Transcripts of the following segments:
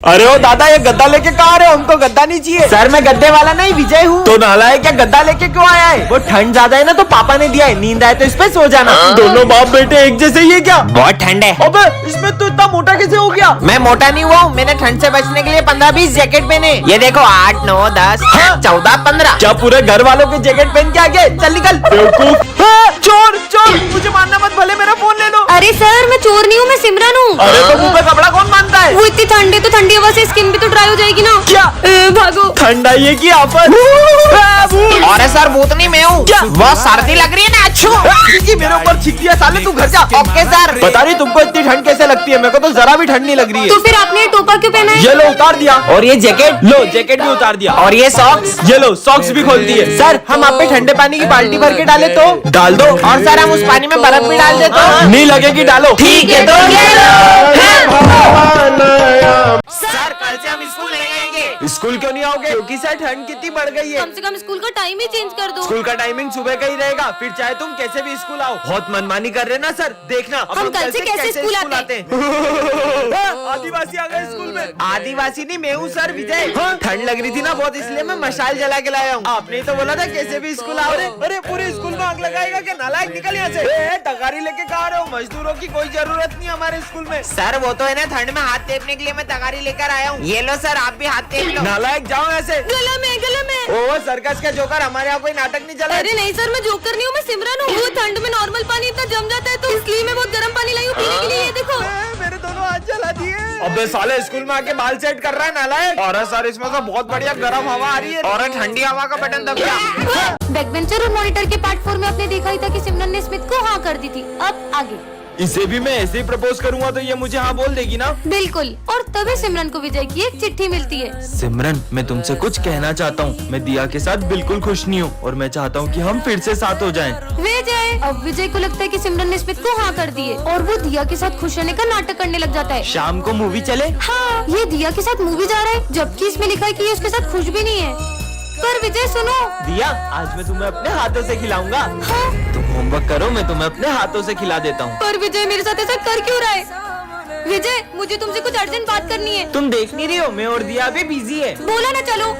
अरे ओ दादा, ये गद्दा लेके कहाँ आ रहे हो? हमको गद्दा नहीं चाहिए। सर मैं गद्दे वाला नहीं, विजय हूँ। तो नालायक, क्या गद्दा लेके क्यों आया है? वो ठंड ज्यादा है ना, तो पापा ने दिया है। नींद आए तो इस पे सो जाना। दोनों बाप बेटे एक जैसे ही है क्या? बहुत ठंड है। अबे इसमें तो इतना मोटा कैसे हो गया? मैं मोटा नहीं हुआ हूँ, मैंने ठंड से बचने के लिए 15-20 जैकेट पहने। ये देखो 8, 9, 10, 14, 15। क्या पूरे घर वालों के जैकेट पहन के आ गए? चल निकल बेवकूफ। चोर चोर, मुझे मारना मत, भले मेरा फोन ले लो। अरे सर मैं चोर नहीं हूँ, मैं सिमरन हूँ। अरे तो मुंह पे कपड़ा कौन बांधता है? वो इतनी ठंड है तो ठंडी हवा से स्किन भी तो ड्राई हो जाएगी ना। क्या? भागो। ठंड आई है की आफत? अरे सर भूत नहीं मैं हूँ। क्या? बहुत सर्दी लग रही है ना। अच्छू मेरे ऊपर छिक दिया साले, तू घर जा। Okay sir. बता रही तुमको इतनी ठंड कैसे लगती है? मेरे को तो जरा भी ठंड नहीं लग रही है। तो फिर आपने ये टोपा क्यों पहना है? ये लो उतार दिया। और ये जैकेट, लो जैकेट भी उतार दिया। और ये सॉक्स। ये लो सॉक्स भी खोल दिए। सर हम आप पे ठंडे पानी की बाल्टी भर के डाले तो? डाल दो। और सर हम उस पानी में बर्फ भी डाल दे तो? नहीं लगेगी, डालो। ठीक है तो ये लो। सर कल से हम स्कूल नहीं आएंगे। स्कूल क्यों नहीं आओगे? क्योंकि सर ठंड कितनी बढ़ गई है। कम से कम स्कूल का टाइम ही चेंज कर दो। स्कूल का टाइमिंग सुबह का ही रहेगा, फिर चाहे तुम कैसे भी स्कूल आओ। बहुत मनमानी कर रहे ना सर, देखना अब हम कल से कैसे स्कूल आते हैं। आदिवासी आ गए स्कूल में। आदिवासी नहीं मैं हूँ सर, विजय। ठंड लग रही थी ना बहुत, इसलिए मैं मशाल जला के लाया हूँ। आपने ही तो बोला था कैसे भी स्कूल आओ। अरे पूरे स्कूल में आग लगाएगा क्या? नालायक निकल यहाँ से। तगारी लेके कहाँ रहे हो? मजदूरों की कोई जरूरत नहीं हमारे स्कूल में। सर वो तो है ना, ठंड में हाथ टेपने के लिए मैं तगारी लेकर आया हूँ। ये लो सर, आप भी हाथ टेप लो। नालायक जाओ ऐसे। गला में ओ सर्कस का जोकर, हमारे यहाँ कोई नाटक नहीं चला। अरे नहीं सर, मैं जोकर नहीं हूँ, मैं सिमरन हूँ। वो ठंड में नॉर्मल पानी इतना जम जाता है तो इसलिए मैं बहुत गर्म पानी लाई हूँ पीने के लिए। ये देखो मेरे दोनों हाथ जला दिए। अबे साले स्कूल में आके बाल सेट कर रहा है नालायक। और सर इसमें तो बहुत बढ़िया गर्म हवा आ रही है। और ठंडी हवा का बटन दब गया। बैकबेंचर और मॉनिटर के पार्ट 4 में आपने देखा ही था कि सिमरन ने स्मिथ को हाँ कर दी थी। अब आगे इसे भी मैं ऐसे ही प्रपोज करूंगा तो ये मुझे हाँ बोल देगी ना? बिल्कुल। और तभी सिमरन को विजय की एक चिट्ठी मिलती है। सिमरन, मैं तुमसे कुछ कहना चाहता हूँ। मैं दिया के साथ बिल्कुल खुश नहीं हूँ और मैं चाहता हूँ कि हम फिर से साथ हो जाएं। विजय, अब विजय को लगता है कि सिमरन ने स्मिथ को हाँ कर दी है और वो दिया के साथ खुश रहने का नाटक करने लग जाता है। शाम को मूवी चले? हाँ, ये दिया के साथ मूवी जा रहा है, जबकि इसमें लिखा है कि ये उसके साथ खुश भी नहीं है। पर विजय सुनो। दिया, आज मैं तुम्हें अपने हाथों से खिलाऊंगा। हाँ? तुम होमवर्क करो, मैं तुम्हें अपने हाथों से खिला देता हूँ। पर विजय मेरे साथ ऐसा कर क्यों रहा है? विजय, मुझे तुमसे कुछ अर्जेंट बात करनी है। तुम देख नहीं रही हो, मैं और दिया भी बिजी है। बोला ना चलो।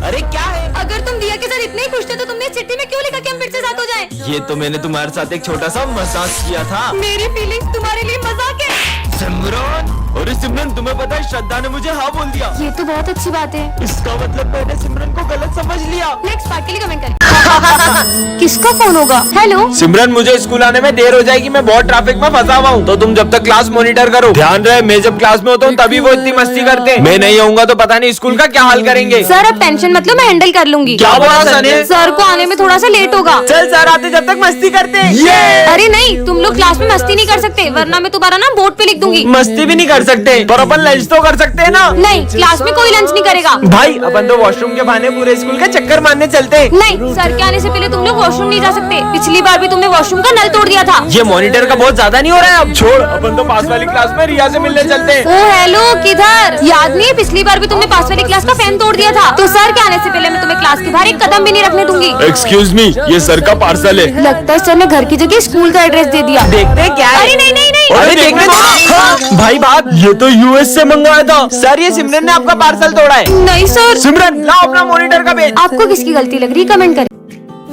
अरे क्या है? अगर तुम दिया के साथ इतने ही खुश थे तो तुमने इस चिट्ठी में क्यों लिखा कि हम फिर से साथ हो जाएं? ये तो मैंने तुम्हारे साथ एक छोटा सा मजाक किया था। मेरी फीलिंग्स तुम्हारे लिए मजाक है। सिमरन, अरे सिमरन तुम्हें पता है श्रद्धा ने मुझे हाँ बोल दिया। ये तो बहुत अच्छी बात है। इसका मतलब मैंने सिमरन को गलत समझ लिया। नेक्स्ट पार्ट के लिए कमेंट करें। किसका फोन होगा? हेलो सिमरन, मुझे स्कूल आने में देर हो जाएगी, मैं बहुत ट्रैफिक में फंसा हुआ हूँ। तो तुम जब तक क्लास मॉनिटर करो। ध्यान रहे, मैं जब क्लास में होता हूँ तभी वो इतनी मस्ती करते हैं। मैं नहीं आऊंगा तो पता नहीं स्कूल का क्या हाल करेंगे। सर, अब टेंशन मतलब मैं हैंडल कर लूंगी। क्या बोला सर ने? सर को आने में थोड़ा सा लेट होगा। चल सर आते जब तक मस्ती करते हैं। अरे नहीं, तुम लोग क्लास में मस्ती नहीं कर सकते, वरना मैं तुम्हारा नाम बोर्ड पे लिख दूंगी। मस्ती भी नहीं कर सकते, पर अपन लंच तो कर सकते हैं ना? नहीं, क्लास में कोई लंच नहीं करेगा। भाई अपन तो वॉशरूम के बहाने पूरे स्कूल का चक्कर मारने चलते हैं। नहीं, सर के आने से पहले तुम लोग वॉशरूम नहीं जा सकते। पिछली बार भी तुमने वॉशरूम का नल तोड़ दिया था। ये मॉनिटर का बहुत ज्यादा नहीं हो रहा है? अब छोड़, अपन तो पास वाली क्लास में रिया से मिलने चलते हैं। ओ हेलो, किधर? याद नहीं है पिछली बार भी तुमने पास वाली क्लास का फैन तोड़ दिया था? तो सर के आने से पहले मैं तुम्हें क्लास के बाहर एक कदम भी नहीं रखने दूंगी। एक्सक्यूज मी, ये सर का पार्सल है। लगता है सर ने घर की जगह स्कूल का एड्रेस दे दिया। देखते हैं क्या है। अरे नहीं नहीं नहीं, अरे देखने दो। हाँ, भाई बात, ये तो यूएस से मंगवाया था। सर ये सिमरन ने आपका पार्सल तोड़ा है। नहीं सर। सिमरन लाओ अपना मॉनिटर का पेज। आपको किसकी गलती लग रही है? कमेंट करें।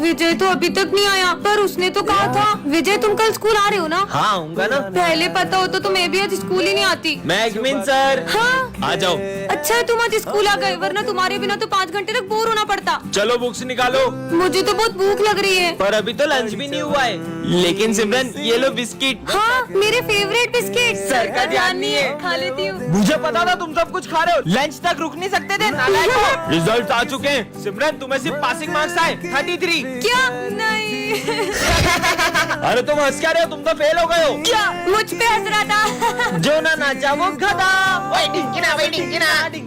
विजय तो अभी तक नहीं आया, पर उसने तो कहा था। विजय तुम कल स्कूल आ रहे हो ना? हाँ आऊंगा ना। पहले पता होता तो मैं भी आज स्कूल ही नहीं आती। मैगमिन सर। हाँ? आ जाओ। अच्छा है तुम आज स्कूल आ गए, वरना तुम्हारे बिना तो 5 घंटे तक बोर होना पड़ता। चलो बुक्स निकालो। मुझे तो बहुत भूख लग रही है। पर अभी तो लंच भी नहीं हुआ है। लेकिन सिमरन ये लो बिस्किट। हाँ, मेरे फेवरेट बिस्किट। सर का ध्यान नहीं है। खा लेती हूँ। मुझे पता था तुम सब कुछ खा रहे हो, लंच तक रुक नहीं सकते थे नालायक। रिजल्ट आ चुके हैं सिमरन, तुम्हें सिर्फ पासिंग मार्क्स आए 33। क्या? नहीं। अरे तुम हंस क्या रहे हो? तुम तो फेल हो गए हो। क्या? मुझ पे हंस रहा था। जो ना नाचा वो गधा।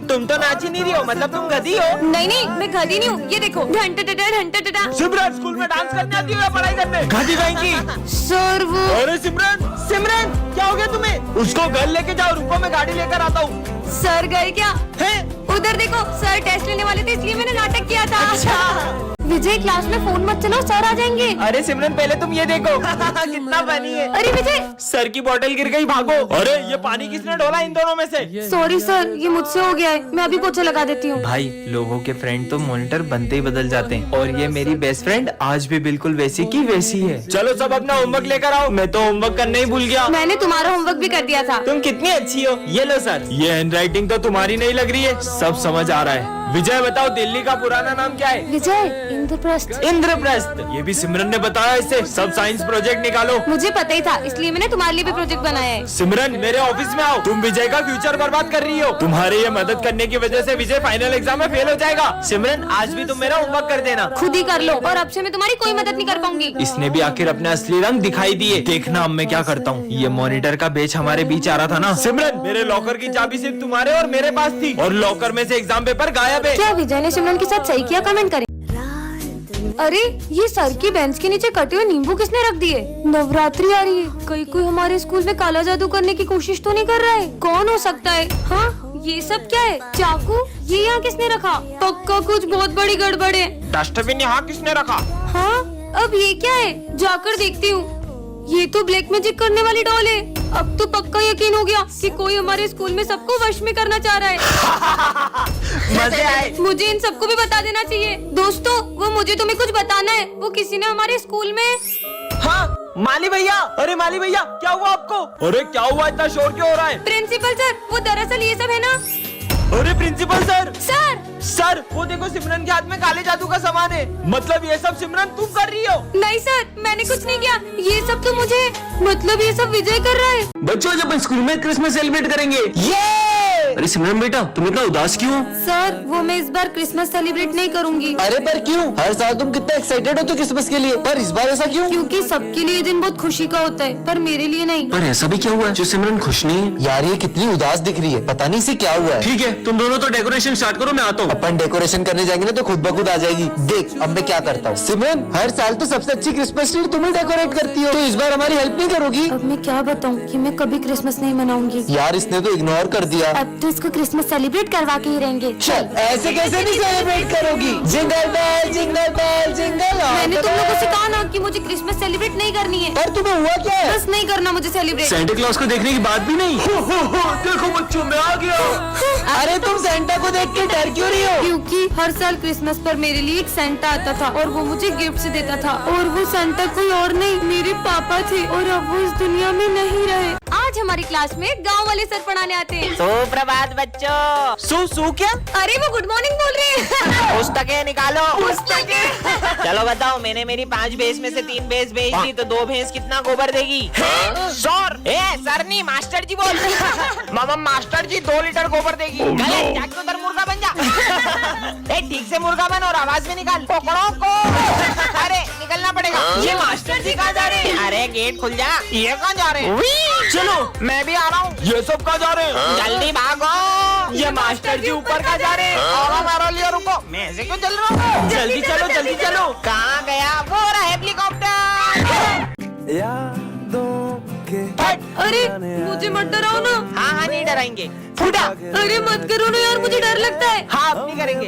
तुम तो नाच ही नहीं रही हो, मतलब तुम गधी हो। नहीं नहीं, मैं गधी नहीं हूँ। ये देखो, घंटा घंटा। सिमरन स्कूल में डांस करने आती हो या पढ़ाई करने? गधी कहीं सर वो। अरे सिमरन, सिमरन क्या हो गया तुम्हें? उसको घर लेके जाओ, रुको मैं गाड़ी लेकर आता हूँ। सर गए क्या? है? उधर देखो, सर टेस्ट लेने वाले थे इसलिए मैंने नाटक किया था। अच्छा। विजय क्लास में फोन मत चलाओ, सर आ जाएंगे। अरे सिमरन पहले तुम ये देखो कितना पानी है। अरे विजय, सर की बोतल गिर गई, भागो। अरे ये पानी किसने ढोला इन दोनों में से? सॉरी सर, ये मुझसे हो गया है, मैं अभी पोछा लगा देती हूँ। भाई लोगों के फ्रेंड तो मॉनिटर बनते ही बदल जाते हैं, और ये मेरी बेस्ट फ्रेंड आज भी बिल्कुल वैसी की वैसी है। चलो सब अपना होमवर्क लेकर आओ, मैं तो होमवर्क करने ही भूल गया। मैंने तुम्हारा होमवर्क भी कर दिया था। तुम कितनी अच्छी हो। ये लो सर, ये हैंडराइटिंग तो तुम्हारी नहीं लग रही है, सब समझ आ रहा है। विजय बताओ दिल्ली का पुराना नाम क्या है? विजय, इंद्रप्रस्थ। इंद्रप्रस्थ। ये भी सिमरन ने बताया, इससे सब साइंस प्रोजेक्ट निकालो। मुझे पता ही था, इसलिए मैंने तुम्हारे लिए भी प्रोजेक्ट बनाया है। सिमरन मेरे ऑफिस में आओ, तुम विजय का फ्यूचर बर्बाद कर रही हो। तुम्हारे ये मदद करने की वजह से विजय फाइनल एग्जाम में फेल हो जाएगा। सिमरन आज भी तुम मेरा होमवर्क कर देना। खुद ही कर लो, और अब से मैं तुम्हारी कोई मदद नहीं कर पाऊंगी। इसने भी आखिर अपने असली रंग दिखाई दिए। देखना अब मैं क्या करता हूँ। ये मॉनिटर का बेच हमारे बीच आ रहा था ना। सिमरन मेरे लॉकर की चाबी सिर्फ तुम्हारे और मेरे पास थी, और लॉकर में से एग्जाम पेपर गायब है। क्या विजय ने सिमरन के साथ सही किया? कमेंट करें। अरे ये सर की बेंच के नीचे कटे हुए नींबू किसने रख दिए? नवरात्रि आ रही है, कहीं कोई हमारे स्कूल में काला जादू करने की कोशिश तो नहीं कर रहा है? कौन हो सकता है? हाँ, ये सब क्या है? चाकू? ये यहाँ किसने रखा? पक्का कुछ बहुत बड़ी गड़बड़ है। डस्टबिन यहाँ किसने रखा? हाँ, अब ये क्या है? जाकर देखती हूँ। ये तो ब्लैक मैजिक करने वाली डॉल है। अब तो पक्का यकीन हो गया कि कोई हमारे स्कूल में सबको वश में करना चाह रहा है। मजे आए। मुझे इन सबको भी बता देना चाहिए। दोस्तों, वो मुझे तुम्हें कुछ बताना है। वो किसी ने हमारे स्कूल में। हाँ माली भैया। अरे माली भैया क्या हुआ आपको? अरे क्या हुआ, इतना शोर क्यों हो रहा है? प्रिंसिपल सर, वो दरअसल ये सब है ना। अरे प्रिंसिपल सर। सर सर वो देखो, सिमरन के हाथ में काले जादू का सामान है। मतलब ये सब सिमरन तुम कर रही हो? नहीं सर, मैंने कुछ नहीं किया। ये सब तो मुझे, मतलब ये सब विजय कर रहा है। बच्चों जब स्कूल में क्रिसमस सेलिब्रेट करेंगे। अरे सिमरन बेटा तुम इतना उदास क्यों? सर वो मैं इस बार क्रिसमस सेलिब्रेट नहीं करूंगी। अरे पर क्यों? हर साल तुम कितना एक्साइटेड हो तो क्रिसमस के लिए, पर इस बार ऐसा क्यों? क्योंकि सबके लिए ये दिन बहुत खुशी का होता है, पर मेरे लिए नहीं। पर ऐसा भी क्या हुआ है जो सिमरन खुश नहीं है? यार ये कितनी उदास दिख रही है, पता नहीं इसे क्या हुआ है। ठीक है तुम दोनों तो डेकोरेशन स्टार्ट करो, मैं आता हूँ। अपन डेकोरेशन करने जाएंगे ना तो खुद ब खुद आ जाएगी। देख अब मैं क्या करता हूँ। सिमरन हर साल तो सबसे अच्छी क्रिसमस ट्री तुम ही डेकोरेट करती हो, तो इस बार हमारी हेल्प नहीं करोगी? अब मैं क्या बताऊँ कि मैं कभी क्रिसमस नहीं मनाऊंगी। यार इसने तो इग्नोर कर दिया। अब तो इसको क्रिसमस सेलिब्रेट करवा के ही रहेंगे। चल ऐसे कैसे नहीं सेलिब्रेट करोगी? Jingle bell jingle bell jingle all मैंने द तुम लोगों से वे। कहा ना कि मुझे क्रिसमस सेलिब्रेट नहीं करनी है। पर तुम्हें हुआ क्या है? बस नहीं करना मुझे सेलिब्रेट। सेंटा क्लॉज को देखने की बात भी नहीं। देखो बच्चों मैं आ गया। अरे तुम सेंटा को देख के डर क्यों रही हो? क्योंकि हर साल क्रिसमस पर मेरे लिए एक सेंटा आता था और वो मुझे गिफ्ट देता था, और वो सेंटा कोई और नहीं मेरे पापा थे, और अब वो इस दुनिया में नहीं रहे। आज हमारी क्लास में गांव वाले सर पढ़ाने आते हैं। सुप्रभात बच्चों। सू क्या? अरे वो गुड मॉर्निंग बोल रहे हैं। पुस्तकें निकालो। पुस्तकें। चलो बताओ, मैंने मेरी 5 भैंस में से 3 भैंस भेज दी, तो 2 भैंस कितना गोबर देगी? सर सर नहीं, मास्टर जी बोल। मामा मास्टर जी 2 लीटर गोबर देगी। गलत, जाके उधर मुर्गा बन जा। ठीक से मुर्गा बन और आवाज में निकाल। पकड़ो को। अरे निकलना पड़ेगा। ये मास्टर जी कहाँ जा रहे हैं? अरे गेट खुल जा। ये कहाँ जा रहे हैं? चलो मैं भी आ रहा हूँ। ये सब कहाँ जा रहे हैं? जल्दी भागो। ये मास्टर जी ऊपर कहाँ जा रहे हैं? और मारो लियो, रुको। मैं ऐसे क्यों चल रहा हूँ? जल्दी चलो जल्दी चलो। कहाँ गया? वो रहा हेलीकॉप्टर। अरे मुझे मत डराओ ना। हाँ हाँ नहीं डराएंगे। फुटा। अरे मत करो ना यार, मुझे डर लगता है। हाँ अब नहीं करेंगे।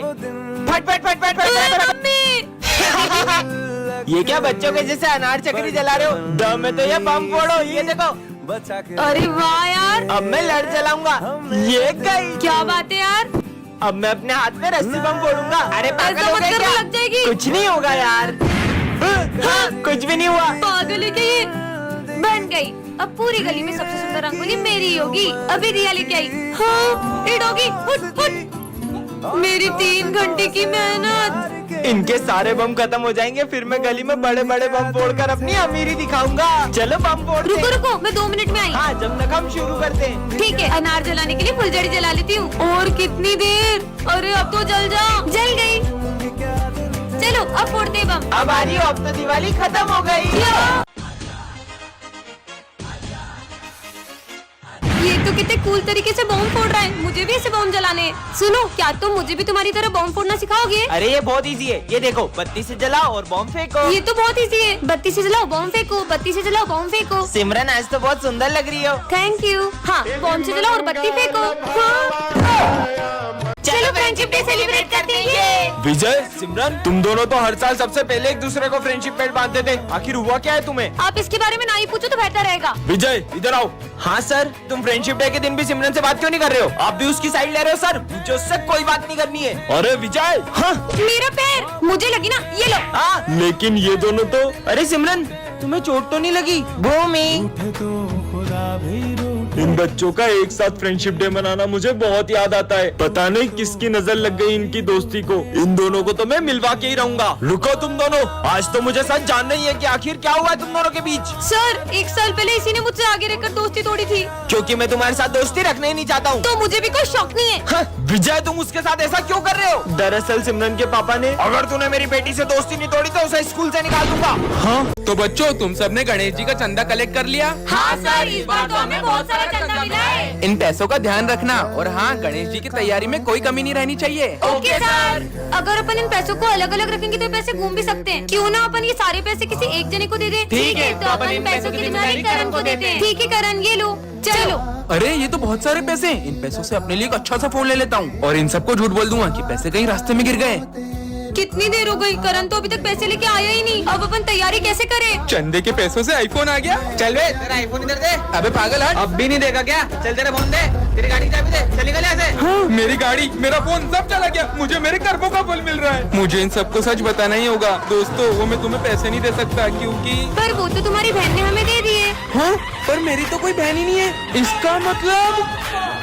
फट फट फट फट अरे फट। मम्मी। ये क्या बच्चों के जैसे अनार चक्री जला रहे हो? दम में तो ये बम फोड़ो। ये देखो। अरे वाह यार, अब मैं लड़ चलाऊंगा। ये गई। क्या बात है यार। अब मैं अपने हाथ में रस्सी बम फोड़ूंगा। अरे पागल ऐसा हो मत गए करो, क्या? लग जाएगी। कुछ नहीं होगा यार। कुछ भी नहीं हुआ। पागल है क्या ये? बन गई। अब पूरी गली में सबसे सुंदर रंगोली मेरी ही होगी। अभी रिया लेके आई। हाँ ये डॉगी फुट फुट। मेरी 3 घंटे की मेहनत। इनके सारे बम खत्म हो जाएंगे, फिर मैं गली में बड़े बड़े बम फोड़कर अपनी अमीरी दिखाऊंगा। चलो बम फोड़ते रुको हैं। रुको, मैं 2 मिनट में आई। हाँ जब तक हम शुरू करते हैं। ठीक है, अनार जलाने के लिए फुलझड़ी जला लेती हूँ। और कितनी देर? अरे अब तो जल जा। जल गई। चलो अब फोड़ते हैं बम। अब आ रही हो, अब तो दिवाली खत्म हो गई। ये तो कितने कूल तरीके से बम फोड़ रहा है। मुझे भी ऐसे बम जलाने हैं। सुनो, क्या तुम मुझे भी तुम्हारी तरह बम फोड़ना सिखाओगे? अरे ये बहुत इजी है। ये देखो, बत्ती से जलाओ और बम फेंको। ये तो बहुत इजी है। बत्ती से जलाओ बम फेंको, बत्ती से जलाओ बम फेंको। सिमरन आज तो बहुत सुंदर लग रही हो। Thank you. हाँ, बम से जलाओ और बत्ती फेंको। हाँ। चलो फ्रेंडशिप डे सेलिब्रेट करते हैं। विजय, सिमरन, तुम दोनों तो हर साल सबसे पहले एक दूसरे को फ्रेंडशिप बेल्ट बांधते थे, आखिर हुआ क्या है तुम्हें? आप इसके बारे में ना ही पूछो तो बेहतर रहेगा। विजय, इधर आओ। हाँ सर, तुम फ्रेंडशिप डे के दिन भी सिमरन से बात क्यों नहीं कर रहे हो? आप भी उसकी साइड ले रहे हो सर? मुझे उससे कोई बात नहीं करनी है। अरे विजय, हाँ मेरा पैर, मुझे लगी ना, ये लो। हाँ, लेकिन ये दोनों तो। अरे सिमरन, तुम्हें चोट तो नहीं लगी? भूमि, इन बच्चों का एक साथ फ्रेंडशिप डे मनाना मुझे बहुत याद आता है। पता नहीं किसकी नजर लग गई इनकी दोस्ती को। इन दोनों को तो मैं मिलवा के ही रहूंगा। रुको तुम दोनों, आज तो मुझे सच जानना ही है कि आखिर क्या हुआ है तुम दोनों के बीच। सर, 1 साल पहले इसी ने मुझसे आगे रहकर दोस्ती तोड़ी थी। क्योंकि मैं तुम्हारे साथ दोस्ती रखना ही नहीं चाहता हूँ। तो मुझे भी कोई शौक नहीं है। हाँ, विजय, तुम उसके साथ ऐसा क्यों कर रहे हो? दरअसल सिमरन के पापा ने, अगर तूने मेरी बेटी से दोस्ती नहीं तोड़ी तो उसे स्कूल से निकाल दूंगा। हाँ, तो बच्चों, तुम सबने गणेश जी का चंदा कलेक्ट कर लिया? हाँ सर, इस बार तो हमें बहुत सारा चंदा मिला है। इन पैसों का ध्यान रखना, और हाँ, गणेश जी की तैयारी में कोई कमी नहीं रहनी चाहिए। Okay sir. अगर अपन इन पैसों को अलग अलग रखेंगे तो पैसे घूम भी सकते हैं। क्यों ना अपन ये सारे पैसे किसी एक जने को दे दें? ठीक है, तो अपन इन पैसों की जिम्मेदारी करण को देते हैं। ठीक है करण, ये लो, चलो। अरे ये तो बहुत सारे पैसे हैं। इन पैसों से अपने लिए एक अच्छा सा फोन ले लेता हूँ और इन सबको झूठ बोल दूंगा कि पैसे कहीं रास्ते में गिर गए। कितनी देर हो गई, करण तो अभी तक पैसे लेके आया ही नहीं। अब अपन तैयारी कैसे करें? चंदे के पैसों से आईफोन आ गया। चल बे, तेरा आईफोन इधर दे। अबे पागल हट। अब भी नहीं देगा क्या? चल तेरा फोन दे, तेरी गाड़ी की चाबी दे, चल निकल यहाँ से। हाँ, मेरी गाड़ी, मेरा फोन सब चला गया। मुझे मेरे कर्मों का फल मिल रहा है। मुझे इन सबको सच बताना ही होगा। दोस्तों, वो मैं तुम्हें पैसे नहीं दे सकता क्योंकि। पर वो तो तुम्हारी बहन ने हमें दे दिए। हाँ, पर मेरी तो कोई बहन ही नहीं है। इसका मतलब